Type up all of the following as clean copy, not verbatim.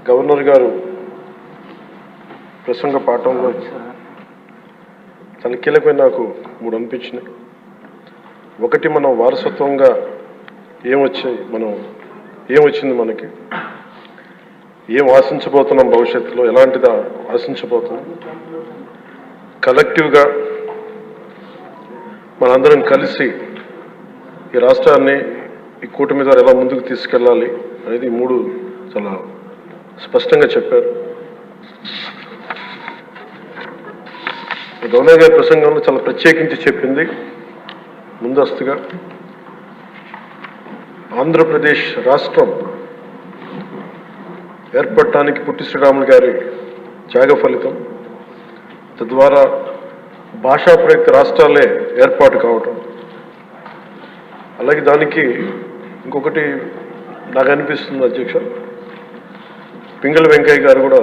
Governor గారు ప్రసంగ పాఠంలో చాలా కీలకమైన నాకు 3 అనిపించినాయి. ఒకటి, మనం వారసత్వంగా ఏమొచ్చింది మనకి, ఏం ఆశించబోతున్నాం, భవిష్యత్తులో ఎలాంటిది ఆశించబోతున్నాం, కలెక్టివ్గా మనందరం కలిసి ఈ రాష్ట్రాన్ని ఈ కూటమి ద్వారా ఎలా ముందుకు తీసుకెళ్ళాలి అనేది 3 చాలా స్పష్టంగా చెప్పారు. గవర్నర్ గారి ప్రసంగంలో చాలా ప్రత్యేకించి చెప్పింది ముందస్తుగా ఆంధ్రప్రదేశ్ రాష్ట్రం ఏర్పడటానికి పొట్టి శ్రీరాములు గారి త్యాగ ఫలితం, తద్వారా భాషా ప్రయుక్త రాష్ట్రాలే ఏర్పాటు కావటం. అలాగే దానికి ఇంకొకటి నాకు అనిపిస్తుంది అధ్యక్ష, పింగళ వెంకయ్య గారు కూడా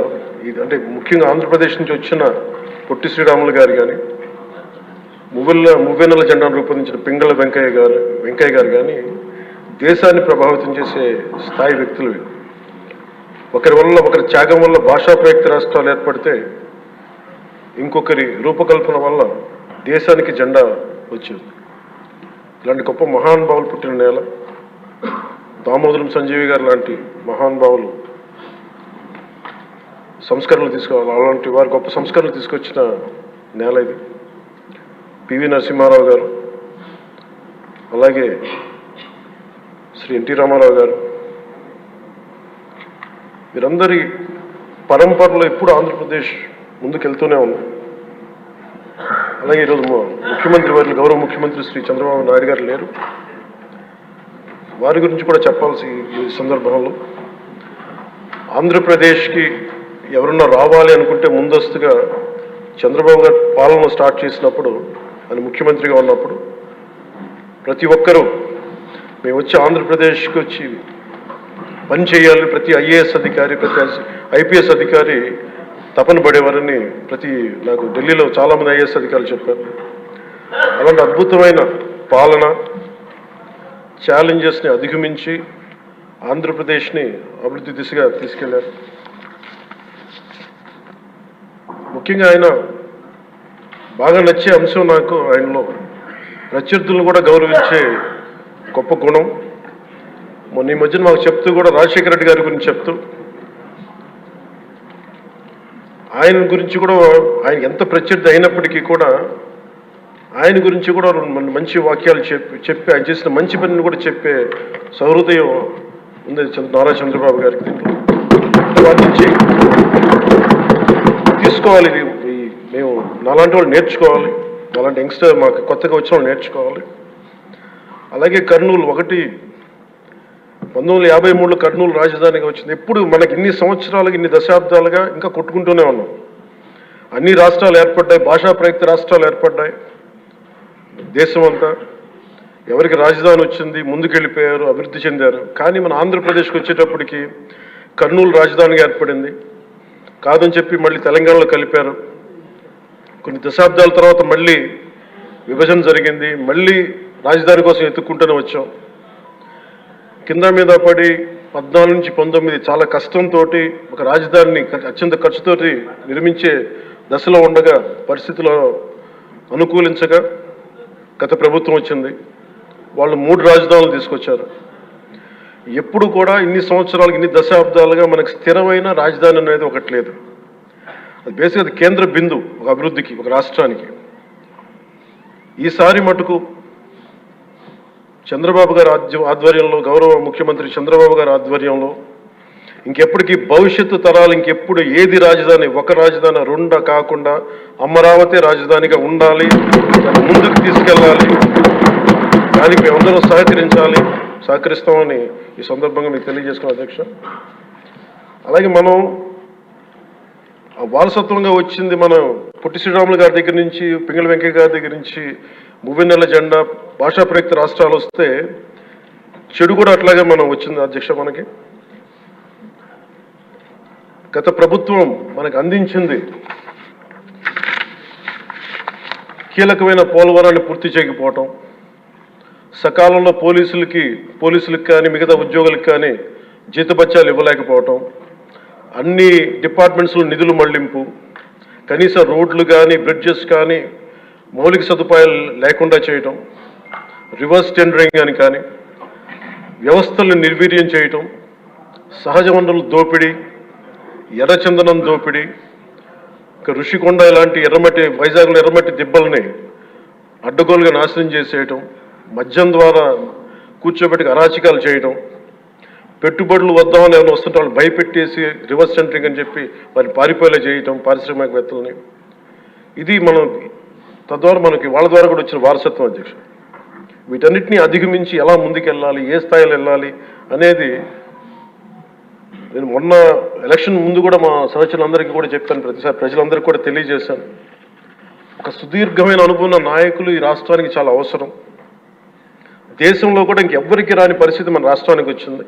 అంటే ముఖ్యంగా ఆంధ్రప్రదేశ్ నుంచి వచ్చిన పొట్టి శ్రీరాములు గారు కానీ, మువ్వెన్నెల జెండాను రూపొందించిన పింగళ వెంకయ్య గారు కానీ దేశాన్ని ప్రభావితం చేసే స్థాయి వ్యక్తులు. ఒకరి త్యాగం వల్ల భాషా ప్రయుక్త రాష్ట్రాలు ఏర్పడితే ఇంకొకరి రూపకల్పన వల్ల దేశానికి జెండా వచ్చింది. ఇలాంటి గొప్ప మహానుభావులు పుట్టిన నేల. దామోదరం సంజీవి గారు లాంటి మహానుభావులు సంస్కరణలు తీసుకోవాలి, అలాంటి వారు గొప్ప సంస్కరణలు తీసుకొచ్చిన నేల ఇది. పివి నరసింహారావు గారు, అలాగే శ్రీ ఎన్టీ రామారావు గారు, వీరందరి పరంపరలో ఎప్పుడు ఆంధ్రప్రదేశ్ ముందుకెళ్తూనే ఉంది. అలాగే ఈరోజు ముఖ్యమంత్రి వారి గౌరవ ముఖ్యమంత్రి శ్రీ చంద్రబాబు నాయుడు గారు లేరు, వారి గురించి కూడా చెప్పాల్సి ఈ సందర్భంలో. ఆంధ్రప్రదేశ్కి ఎవరన్నా రావాలి అనుకుంటే ముందస్తుగా చంద్రబాబు గారు పాలన స్టార్ట్ చేసినప్పుడు, ఆయన ముఖ్యమంత్రిగా ఉన్నప్పుడు ప్రతి ఒక్కరూ మేము వచ్చి ఆంధ్రప్రదేశ్కి వచ్చి పని చేయాలి, ప్రతి ఐఏఎస్ అధికారి, ప్రతి ఐపీఎస్ అధికారి తపన పడేవారని నాకు ఢిల్లీలో చాలామంది ఐఏఎస్ అధికారులు చెప్పారు. అలాంటి అద్భుతమైన పాలన, ఛాలెంజెస్ని అధిగమించి ఆంధ్రప్రదేశ్ని అభివృద్ధి దిశగా తీసుకెళ్లారు. ముఖ్యంగా ఆయన బాగా నచ్చే అంశం నాకు ఆయనలో ప్రత్యర్థులను కూడా గౌరవించే గొప్ప గుణం. మొన్న ఈ మధ్యన మాకు చెప్తూ కూడా రాజశేఖర రెడ్డి గారి గురించి చెప్తూ ఆయన గురించి కూడా, ఆయన ఎంత ప్రత్యర్థి అయినప్పటికీ కూడా ఆయన గురించి కూడా మంచి వాక్యాలు చెప్పి ఆయన చేసిన మంచి పనిని కూడా చెప్పే సహృదయం ఉంది నారా చంద్రబాబు గారికి. వారి నుంచి తీసుకోవాలి, మేము నాలాంటి వాళ్ళు నేర్చుకోవాలి, అలాంటి యంగ్స్టర్ మాకు కొత్తగా వచ్చిన వాళ్ళు నేర్చుకోవాలి. అలాగే కర్నూలు 1953లో కర్నూలు రాజధానిగా వచ్చింది. ఎప్పుడు మనకి ఇన్ని సంవత్సరాలుగా, ఇన్ని దశాబ్దాలుగా ఇంకా కొట్టుకుంటూనే ఉన్నాం. అన్ని రాష్ట్రాలు ఏర్పడ్డాయి, భాషా ప్రయుక్త రాష్ట్రాలు ఏర్పడ్డాయి. దేశం అంతా ఎవరికి రాజధాని వచ్చింది, ముందుకెళ్ళిపోయారు, అభివృద్ధి చెందారు. కానీ మన ఆంధ్రప్రదేశ్కి వచ్చేటప్పటికి కర్నూలు రాజధానిగా ఏర్పడింది కాదని చెప్పి మళ్ళీ తెలంగాణలో కలిపారు. కొన్ని దశాబ్దాల తర్వాత మళ్ళీ విభజన జరిగింది, మళ్ళీ రాజధాని కోసం ఎత్తుక్కుంటూనే వచ్చాం. కింద మీద పడి 14 నుంచి 19 చాలా కష్టంతో ఒక రాజధానిని అత్యంత ఖర్చుతోటి నిర్మించే దశలో ఉండగా పరిస్థితుల్లో అనుకూలించగా గత ప్రభుత్వం వచ్చింది. వాళ్ళు 3 రాజధానులు తీసుకొచ్చారు. ఎప్పుడు కూడా ఇన్ని సంవత్సరాలకు, ఇన్ని దశాబ్దాలుగా మనకు స్థిరమైన రాజధాని అనేది ఒకటి లేదు. అది బేసిక్గా అది కేంద్ర బిందు ఒక అభివృద్ధికి, ఒక రాష్ట్రానికి. ఈసారి మటుకు చంద్రబాబు గారి ఆధ్వర్యంలో, గౌరవ ముఖ్యమంత్రి చంద్రబాబు గారి ఆధ్వర్యంలో ఇంకెప్పటికీ భవిష్యత్తు తరాలు ఇంకెప్పుడు ఏది రాజధాని, ఒక రాజధాని 2 కాకుండా అమరావతి రాజధానిగా ఉండాలి, ముందుకు తీసుకెళ్ళాలి. దానికి మేమందరం సహకరిస్తామని ఈ సందర్భంగా మీకు తెలియజేసుకున్నాం అధ్యక్ష. అలాగే మనం వారసత్వంగా వచ్చింది, మనం పొట్టి శ్రీరాములు గారి దగ్గర నుంచి, పింగళ వెంకయ్య గారి దగ్గర నుంచి మువ్వెన్నెల జెండా, భాషా ప్రయుక్త రాష్ట్రాలు వస్తే చెడు కూడా అట్లాగే మనం వచ్చింది అధ్యక్ష. మనకి గత ప్రభుత్వం మనకు అందించింది కీలకమైన పోలవరాన్ని పూర్తి చేయకపోవటం, సకాలంలో పోలీసులకు కానీ మిగతా ఉద్యోగులకు కానీ జీతభత్యాలు ఇవ్వలేకపోవటం, అన్ని డిపార్ట్మెంట్స్లో నిధులు మళ్లింపు, కనీస రోడ్లు కానీ బ్రిడ్జెస్ కానీ మౌలిక సదుపాయాలు లేకుండా చేయటం, రివర్స్ టెండరింగ్ అని కానీ వ్యవస్థలను నిర్వీర్యం చేయటం, సహజ వనరుల దోపిడీ, ఎర్రచందనం దోపిడీ, ఋషికొండ ఇలాంటి ఎర్రమట్టి వైజాగ్లో ఎర్రమట్టి దిబ్బల్ని అడ్డగోలుగా నాశనం చేసేయటం, మద్యం ద్వారా కూర్చోబెట్టి అరాచకాలు చేయటం, పెట్టుబడులు వద్దామని ఏమైనా వస్తుంటే వాళ్ళు భయపెట్టేసి రివర్స్ సెంటరింగ్ అని చెప్పి వారిని పారిపోయేలా చేయటం పారిశ్రామికవేత్తలని. ఇది మనం తద్వారా మనకి వాళ్ళ ద్వారా కూడా వచ్చిన వారసత్వం అధ్యక్ష. వీటన్నిటిని అధిగమించి ఎలా ముందుకెళ్ళాలి, ఏ స్థాయిలో వెళ్ళాలి అనేది నేను మొన్న ఎలక్షన్ ముందు కూడా మా సహచరులందరికీ కూడా చెప్పాను, ప్రతిసారి ప్రజలందరికీ కూడా తెలియజేశాను. ఒక సుదీర్ఘమైన అనుభవం నాయకులు ఈ రాష్ట్రానికి చాలా అవసరం. దేశంలో కూడా ఇంకెవ్వరికి రాని పరిస్థితి మన రాష్ట్రానికి వచ్చింది.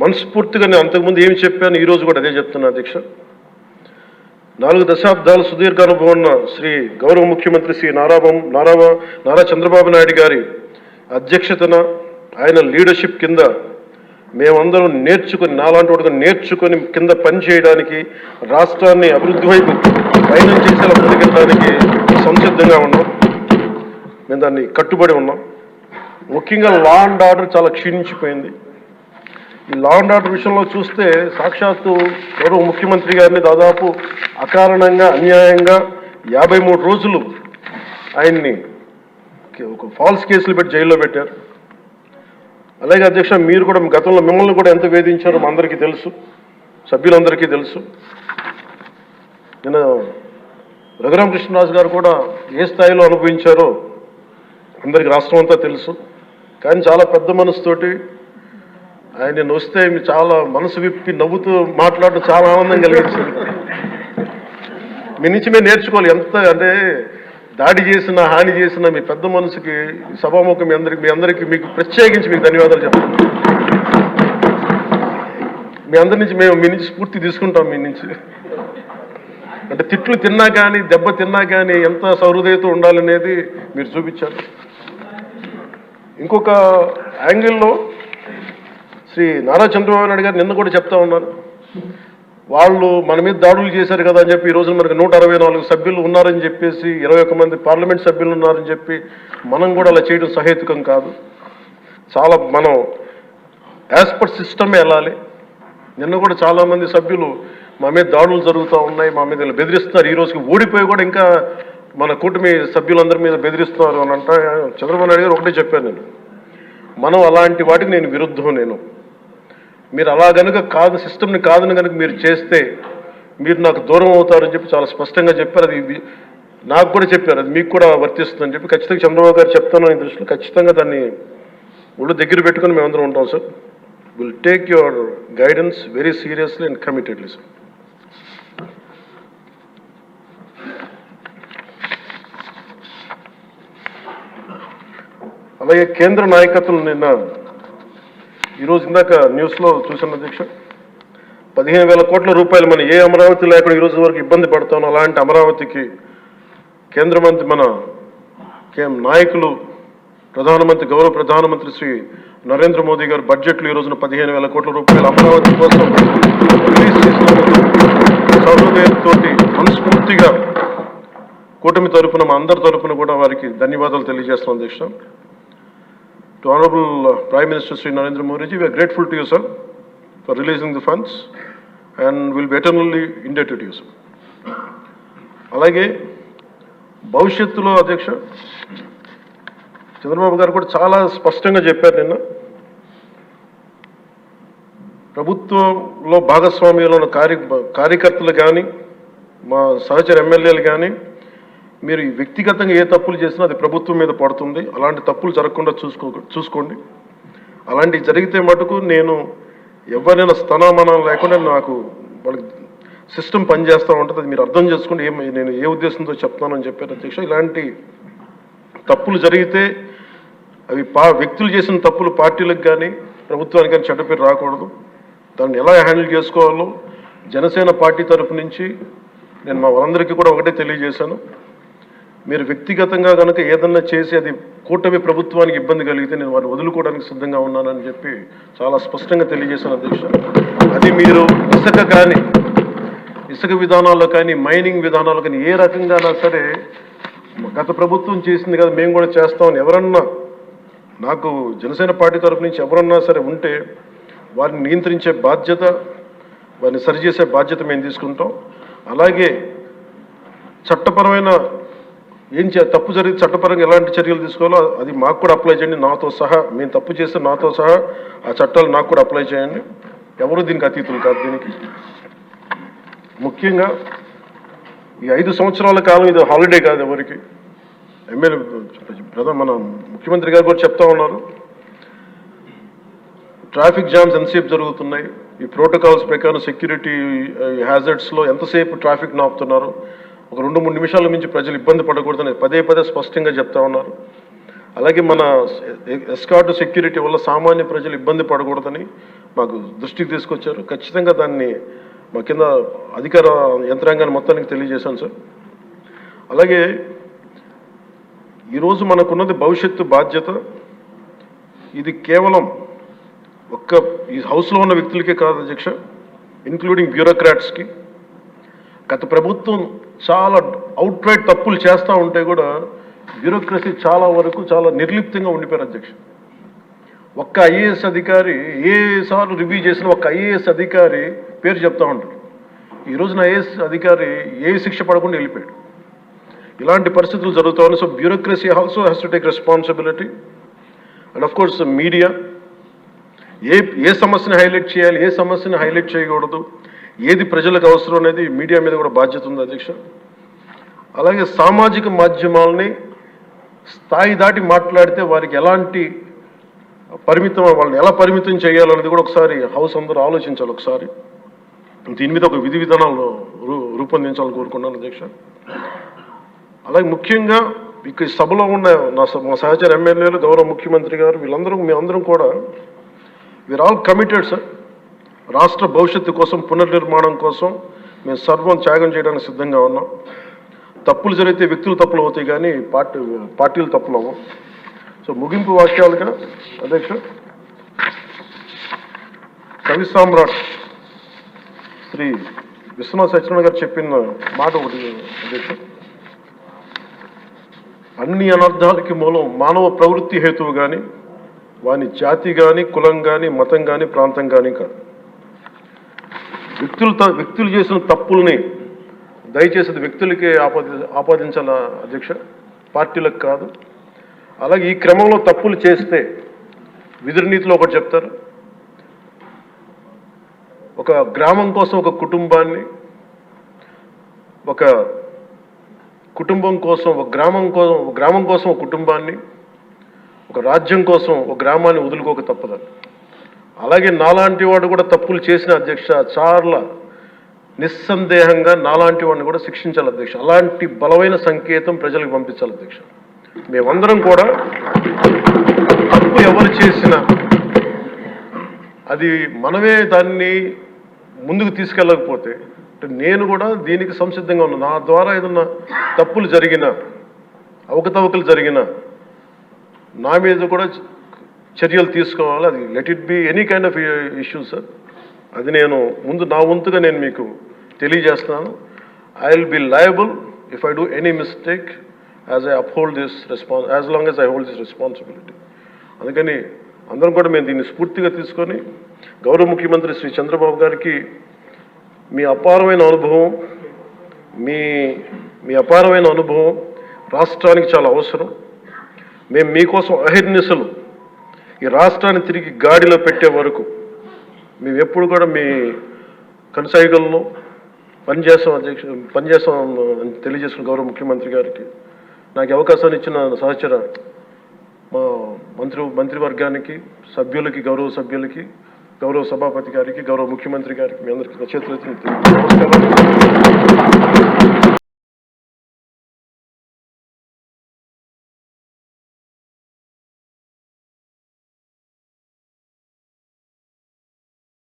మనస్ఫూర్తిగా నేను అంతకుముందు ఏమి చెప్పాను, ఈరోజు కూడా అదే చెప్తున్నా అధ్యక్ష. 4 దశాబ్దాల సుదీర్ఘ అనుభవం ఉన్న శ్రీ గౌరవ ముఖ్యమంత్రి శ్రీ నారా చంద్రబాబు నాయుడు గారి అధ్యక్షతన ఆయన లీడర్షిప్ కింద మేమందరం నేర్చుకుని, నాలాంటి వాడుగా నేర్చుకొని కింద పనిచేయడానికి, రాష్ట్రాన్ని అభివృద్ధి వైపు పయనం చేసేలా ముందుకెళ్ళడానికి సంసిద్ధంగా ఉన్నాం. మేము దాన్ని కట్టుబడి ఉన్నాం. ముఖ్యంగా లా అండ్ ఆర్డర్ చాలా క్షీణించిపోయింది. ఈ లా అండ్ ఆర్డర్ విషయంలో చూస్తే సాక్షాత్తు గౌరవ ముఖ్యమంత్రి గారిని దాదాపు అకారణంగా అన్యాయంగా 53 రోజులు ఆయన్ని ఒక ఫాల్స్ కేసులు పెట్టి జైల్లో పెట్టారు. అలాగే అధ్యక్ష, మీరు కూడా గతంలో మిమ్మల్ని కూడా ఎంత వేధించారో మా అందరికీ తెలుసు, సభ్యులందరికీ తెలుసు. నేను రఘురామకృష్ణరాజు గారు కూడా ఏ స్థాయిలో అనుభవించారో అందరికీ రాష్ట్రం అంతా తెలుసు. కానీ చాలా పెద్ద మనసుతోటి ఆయన వస్తే చాలా మనసు విప్పి నవ్వుతూ మాట్లాడడం చాలా ఆనందం కలిగించింది. మీ నుంచి మేము నేర్చుకోవాలి. ఎంత అంటే దాడి చేసిన, హాని చేసిన మీ పెద్ద మనసుకి సభాముఖం మీ అందరికీ మీకు ప్రత్యేకించి మీకు ధన్యవాదాలు చెప్తాను. మీ అందరి నుంచి మీ నుంచి స్ఫూర్తి తీసుకుంటాం. మీ నుంచి అంటే తిట్లు తిన్నా కానీ, దెబ్బ తిన్నా కానీ ఎంత సహృదయతో ఉండాలనేది మీరు చూపించారు. ఇంకొక యాంగిల్లో శ్రీ నారా చంద్రబాబు నాయుడు గారు నిన్న కూడా చెప్తా ఉన్నారు, వాళ్ళు మన మీద దాడులు చేశారు కదా అని చెప్పి ఈ రోజు మనకు 164 సభ్యులు ఉన్నారని చెప్పేసి 21 మంది పార్లమెంట్ సభ్యులు ఉన్నారని చెప్పి మనం కూడా అలా చేయడం సహేతుకం కాదు. చాలా మనం యాజ్ పర్ సిస్టమే వెళ్ళాలి. నిన్న కూడా చాలామంది సభ్యులు మా మీద దాడులు జరుగుతూ ఉన్నాయి, మా మీద బెదిరిస్తున్నారు, ఈ రోజుకి ఓడిపోయి కూడా ఇంకా మన కూటమి సభ్యులందరి మీద బెదిరిస్తున్నారు అని అంటే చంద్రబాబు నాయుడు గారు ఒకటే చెప్పాను, మనం అలాంటి వాటికి నేను విరుద్ధం. మీరు అలా కనుక కాదు, సిస్టమ్ని కాదని కనుక మీరు చేస్తే మీరు నాకు దూరం అవుతారని చెప్పి చాలా స్పష్టంగా చెప్పారు. అది నాకు కూడా చెప్పారు, అది మీకు కూడా వర్తిస్తుందని చెప్పి ఖచ్చితంగా చంద్రబాబు గారు చెప్తాను ఈ దృష్టిలో. ఖచ్చితంగా దాన్ని ఒళ్ళు దగ్గర పెట్టుకుని మేమందరం ఉంటాం sir. Will take your guidance very seriously and committedly sir. అలాగే కేంద్ర నాయకత్వం నిన్న ఈరోజు ఇందాక న్యూస్లో చూసిన అధ్యక్ష, 15,000 కోట్ల రూపాయలు మన ఏ అమరావతి లేకుండా ఈరోజు వరకు ఇబ్బంది పడతాం, అలాంటి అమరావతికి కేంద్ర మంత్రి మన నాయకులు గౌరవ ప్రధానమంత్రి శ్రీ నరేంద్ర మోదీ గారు బడ్జెట్లో ఈ రోజున 15,000 కోట్ల రూపాయలు అమరావతి కోసం రిలీజ్ చేసినందుకు సహృదయంతో మనస్ఫూర్తిగా కూటమి తరఫున మా అందరి తరఫున కూడా వారికి ధన్యవాదాలు తెలియజేస్తున్నాం అధ్యక్ష. To Honorable Prime Minister Sri Narendra Modi ji, we are grateful to you, sir, for releasing the funds and will be eternally indebted to you, sir. అలాగే భవిష్యత్తులో అధ్యక్ష చంద్రబాబు గారు కూడా చాలా స్పష్టంగా చెప్పారు నిన్న, ప్రభుత్వంలో భాగస్వామ్యంలో ఉన్న కార్యకర్తలు కానీ మా సహచర ఎమ్మెల్యేలు కానీ మీరు వ్యక్తిగతంగా ఏ తప్పులు చేసినా అది ప్రభుత్వం మీద పడుతుంది. అలాంటి తప్పులు జరగకుండా చూసుకోండి. అలాంటివి జరిగితే మటుకు నేను ఎవరైనా స్థనామానం లేకుండా నాకు వాళ్ళకి సిస్టమ్ పనిచేస్తూ ఉంటుంది, అది మీరు అర్థం చేసుకోండి నేను ఏ ఉద్దేశంతో చెప్తానని చెప్పారు అధ్యక్ష. ఇలాంటి తప్పులు జరిగితే అవి వ్యక్తులు చేసిన తప్పులు పార్టీలకు కానీ ప్రభుత్వానికి కానీ చెడ్డ పేరు రాకూడదు. దాన్ని ఎలా హ్యాండిల్ చేసుకోవాలో జనసేన పార్టీ తరఫు నుంచి నేను మా వాళ్ళందరికీ కూడా ఒకటే తెలియజేశాను, మీరు వ్యక్తిగతంగా కనుక ఏదన్నా చేసి అది కూటమి ప్రభుత్వానికి ఇబ్బంది కలిగితే నేను వారిని వదులుకోవడానికి సిద్ధంగా ఉన్నానని చెప్పి చాలా స్పష్టంగా తెలియజేశాను అధ్యక్ష. అది మీరు ఇసుక విధానాల్లో కానీ మైనింగ్ విధానాల్లో కానీ ఏ రకంగానా సరే గత ప్రభుత్వం చేసింది కదా మేము కూడా చేస్తామని ఎవరన్నా నాకు జనసేన పార్టీ తరఫు నుంచి ఎవరన్నా సరే ఉంటే వారిని నియంత్రించే బాధ్యత, వారిని సరిచేసే బాధ్యత మేము తీసుకుంటాం. అలాగే చట్టపరమైన తప్పు జరిగితే చట్టపరంగా ఎలాంటి చర్యలు తీసుకోవాలో అది మాకు కూడా అప్లై చేయండి, నాతో సహా. మేము తప్పు చేస్తే నాతో సహా ఆ చట్టాలు నాకు కూడా అప్లై చేయండి. ఎవరు దీనికి అతీతులు కాదు. దీనికి ముఖ్యంగా ఈ 5 సంవత్సరాల కాలం ఇది హాలిడే కాదు ఎవరికి. మన ముఖ్యమంత్రి గారు కూడా చెప్తా ఉన్నారు, ట్రాఫిక్ జామ్స్ ఎంతసేపు జరుగుతున్నాయి, ఈ ప్రోటోకాల్స్ ప్రకారం సెక్యూరిటీ హ్యాజర్డ్స్లో ఎంతసేపు ట్రాఫిక్ నాపుతున్నారు, ఒక 2-3 నిమిషాల నుంచి ప్రజలు ఇబ్బంది పడకూడదని పదే స్పష్టంగా చెప్తా ఉన్నారు. అలాగే మన ఎస్కార్ట్ సెక్యూరిటీ వల్ల సామాన్య ప్రజలు ఇబ్బంది పడకూడదని మాకు దృష్టికి తీసుకొచ్చారు. ఖచ్చితంగా దాన్ని మా కింద అధికార యంత్రాంగాన్ని మొత్తానికి తెలియజేశాను సార్. అలాగే ఈరోజు మనకున్నది భవిష్యత్తు బాధ్యత. ఇది కేవలం ఈ హౌస్లో ఉన్న వ్యక్తులకే కాదు అధ్యక్ష, ఇంక్లూడింగ్ బ్యూరోక్రాట్స్కి. గత ప్రభుత్వం చాలా అవుట్రైట్ తప్పులు చేస్తూ ఉంటే కూడా బ్యూరోక్రసీ చాలా వరకు చాలా నిర్లిప్తంగా ఉండిపోయారు అధ్యక్ష. ఒక్క ఐఏఎస్ అధికారి ఏసార్లు రివ్యూ చేసిన ఒక్క ఐఏఎస్ అధికారి పేరు చెప్తా ఉంటారు. ఈ రోజున ఐఏఎస్ అధికారి ఏ శిక్ష పడకుండా వెళ్ళిపోయాడు. ఇలాంటి పరిస్థితులు జరుగుతూ ఉన్నాయి. So bureaucracy also has to take responsibility. And of course media ఏ సమస్యని హైలైట్ చేయాలి, ఏ సమస్యని హైలైట్ చేయకూడదు, ఏది ప్రజలకు అవసరం అనేది మీడియా మీద కూడా బాధ్యత ఉంది అధ్యక్ష. అలాగే సామాజిక మాధ్యమాలని స్థాయి దాటి మాట్లాడితే వారికి ఎలాంటి వాళ్ళని ఎలా పరిమితం చేయాలనేది కూడా ఒకసారి హౌస్ అందరూ ఆలోచించాలి. ఒకసారి దీని మీద ఒక విధి విధానాలను రూపొందించాలని కోరుకున్నాను అధ్యక్ష. అలాగే ముఖ్యంగా ఇక సభలో ఉన్న మా సహచర ఎమ్మెల్యేలు, గౌరవ ముఖ్యమంత్రి గారు, మేమందరం కూడా వీఆర్ ఆల్ కమిటెడ్ సార్. రాష్ట్ర భవిష్యత్తు కోసం, పునర్నిర్మాణం కోసం మేము సర్వం త్యాగం చేయడానికి సిద్ధంగా ఉన్నాం. తప్పులు జరిగితే వ్యక్తులు తప్పులు అవుతాయి కానీ పార్టీలు తప్పులు అవ్వం. సో ముగింపు వాక్యాలుగా అధ్యక్ష, కవి సామ్రాట్ శ్రీ విశ్వనాథ సత్యనారాయణ గారు చెప్పిన మాట ఒకటి అధ్యక్ష, అన్ని అనర్థాలకి మూలం మానవ ప్రవృత్తి హేతువు కానీ, వాని జాతి కానీ, కులం కానీ, మతం కానీ, ప్రాంతం కానీ కాదు. వ్యక్తులు చేసిన తప్పుల్ని దయచేసి వ్యక్తులకే ఆపాదించాల అధ్యక్ష, పార్టీలకు కాదు. అలాగే ఈ క్రమంలో తప్పులు చేస్తే విధి నీతిలో ఒకటి చెప్తారు, ఒక గ్రామం కోసం ఒక కుటుంబాన్ని, ఒక కుటుంబం కోసం ఒక గ్రామం కోసం ఒక కుటుంబాన్ని, ఒక రాజ్యం కోసం ఒక గ్రామాన్ని వదులుకోక తప్పదని. అలాగే నాలాంటి వాడు కూడా తప్పులు చేసిన అధ్యక్ష చాలా నిస్సందేహంగా నాలాంటి వాడిని కూడా శిక్షించాలి అధ్యక్ష. అలాంటి బలమైన సంకేతం ప్రజలకు పంపించాలి అధ్యక్ష. మేమందరం కూడా తప్పు ఎవరు చేసినా అది మనమే దాన్ని ముందుకు తీసుకెళ్ళకపోతే, నేను కూడా దీనికి సంసిద్ధంగా ఉన్నాను. నా ద్వారా ఏదన్నా తప్పులు జరిగినా, అవకతవకలు జరిగినా నా మీద కూడా చర్యలు తీసుకోవాలి. అది let it be any kind of issues sir. అది నేను నా వంతుగా నేను మీకు తెలియజేస్తున్నాను. I will be liable if I do any mistake as I uphold this as long as I hold this responsibility. అందుకని అందరం కూడా మేము దీన్ని స్ఫూర్తిగా తీసుకొని గౌరవ ముఖ్యమంత్రి శ్రీ చంద్రబాబు గారికి మీ అపారమైన అనుభవం రాష్ట్రానికి చాలా అవసరం. మేము మీకోసం అహిర్నిశలు ఈ రాష్ట్రాన్ని తిరిగి గాడిలో పెట్టే వరకు మేము ఎప్పుడు కూడా మీ కనసాయిగల్లో పనిచేస్తాం అని తెలియజేస్తున్న గౌరవ ముఖ్యమంత్రి గారికి, నాకు అవకాశాన్ని ఇచ్చిన సహచర మా మంత్రివర్గానికి, సభ్యులకి, గౌరవ సభ్యులకి, గౌరవ సభాపతి గారికి, గౌరవ ముఖ్యమంత్రి గారికి మీ అందరికీ చేతులెత్తి నమస్కారం.